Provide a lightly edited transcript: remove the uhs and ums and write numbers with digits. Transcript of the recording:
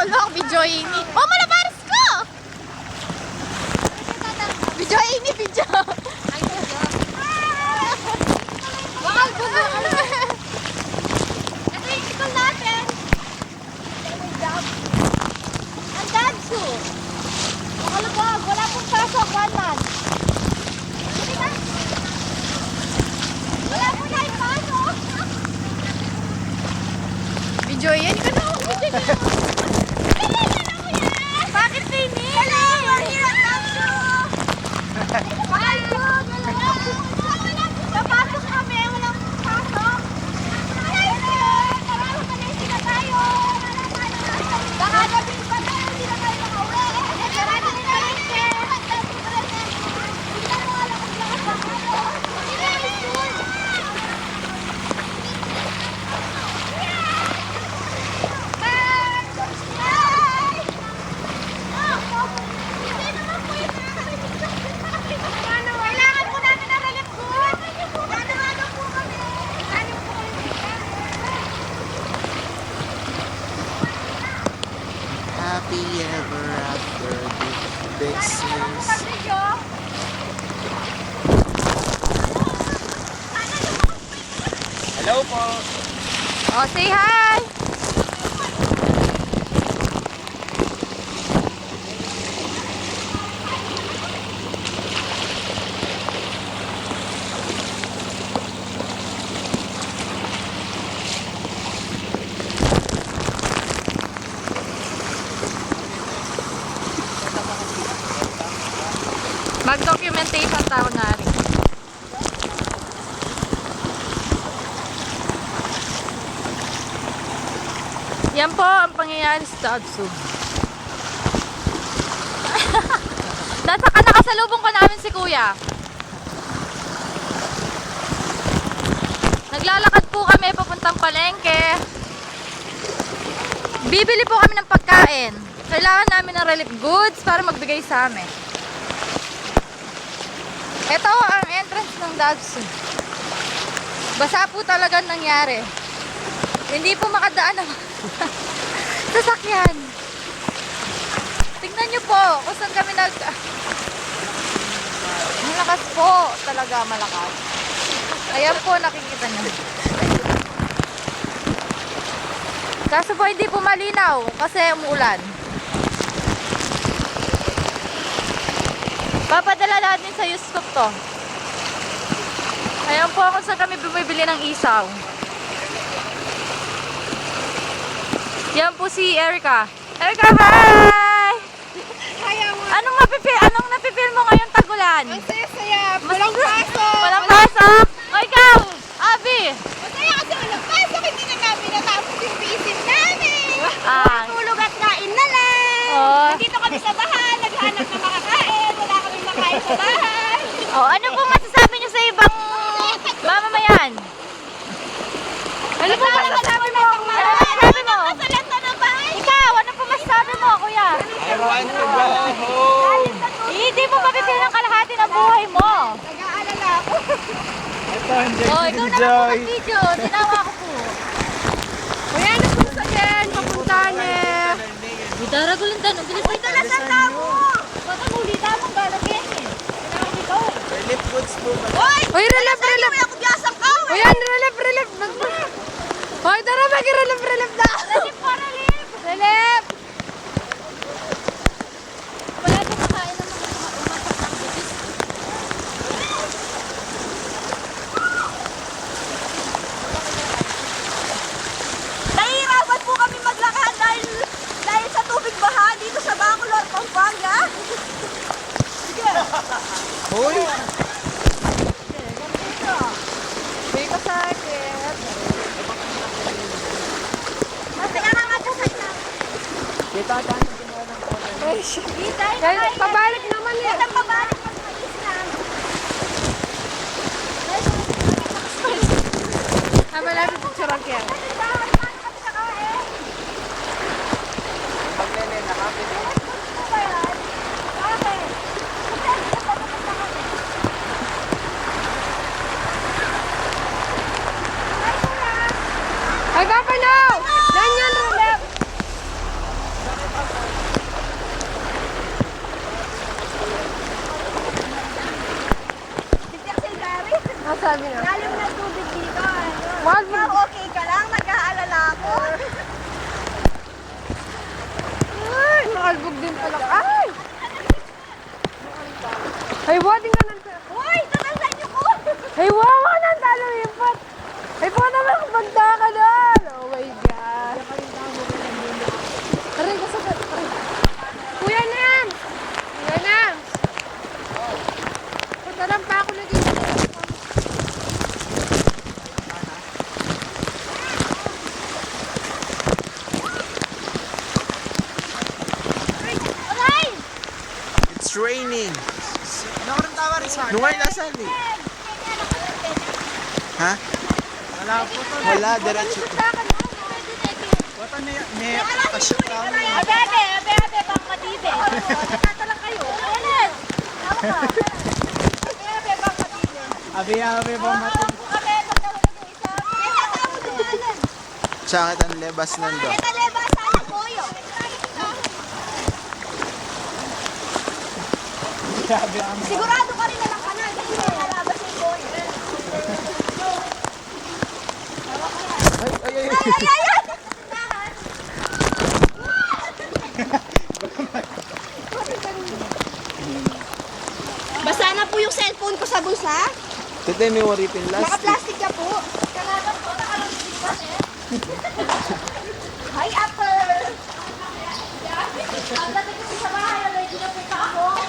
Tulok, video ini. Oh, malabares ko! Video ini, video. Bakal bubo. Ito yung ikol natin. Ang danso. Makalabag, wala pong pasok, one man. Wala po na yung pasok. Video yan, ikaw na ako. Bakit Tini? Hello, we're here at Danso. Napasok kami, walang pasok. Sila tayo. Baka gabi pa tayo, hindi na tayo makauwi. Sarado ni Talente. Hindi na mo alam kung lakas ang ano. Hindi na yung school. Kailangan po namin ng relief good. Ano po kami? Ano po kami? Happy ever after this is. Hello po. Oh, say hi. Mag-documentation tayo na rin. Yan po ang pangyayari sa Danso. Nakasalubong ko namin si Kuya. Naglalakad po kami papuntang palengke. Bibili po kami ng pagkain. Kailangan namin ng relief goods para magbigay sa amin. Ito ang entrance ng Danso. Basa po talaga nangyari. Hindi po makadaan ng sasakyan. Tingnan nyo po kung saan kami malakas po. Talaga malakas. Ayan po, nakikita nyo. Kaso po hindi po malinaw kasi umuulan. Papadala natin sa Yuskop to. Ayan po kung saan kami bumibili ng isaw. Yan po si Erica. Erica, hi! Anong napipil mo ngayong tagulan? Masaya, walang pasok. Walang pasok? O ikaw, Abby? Masaya kasi walang pasok, hindi na namin natapos yung bisin namin. Ah. Tulog at kain na lang. Oh. Nandito kami sa bahay, naghanap na makakain. Wala kami makain sa bahay. Oh, ano po masasabi niyo sa ibang mamamayan? Ano po masasabi mo? Ano masasabi mo? Masalanta na bahay. Ikaw, ano po masasabi mo, kuya? I want to go home. Hindi mo mapipil ang kalahati ng buhay mo. Nag-aalala ako. Ito, hindi Oh, ikaw na po mag-video. Tinawa ko po. Kuya, ano po sa yan? Papuntahan eh. Idaragulindan. Ang bilis. Uy, Talasan na mo. baka hulita mo galagyan eh. Kailangan ikaw eh. Relief goods po ba? Hoy! Uy, relief. May ako biyasang ka eh. Uy, relief. Hoy, tara, mag-relief na. Relief pa, relief. Relief. Wala na makain ng mga umapak ng bibis. Nahihirapan po kami maglakad dahil sa tubig baha dito sa Bacolod, Pampanga. Hoy! Hindi ko sakit. Masaya na nga po sa'yo. Kita tayo ginawa ng photo. Guys, pabalik naman eh. Isang pabalik mas mais lang. Malapit sa Churangker. Paglele, nakapit. Ay, Papa, no! Nanyan, relief. It's raining. Nakarang tawa rin sa akin. Nung ngayon nasaan eh? Ha? Wala po to. Wala, diretso. Wata may kashoot lang. Abe, bang matite. Tata lang kayo. Ayan. Tama ka. Abe, bang matite. Abi ba mati? Abe, bang nawala ng isa. Kaya mo dumalan. Sakit ang lebas nando. Kaya taleba sa apoyo. Grabe ang Sigurado ka rin na lang kanan kasi may nalabas yung boy. Ay. Ay! Basa na po yung cellphone ko sa bulsa. Tete, may waripin last. Naka-plastic ka po. Kalaban po, naka-plastic ka Hi, Apple! Ang dating ko sa bahay, ready na po ako.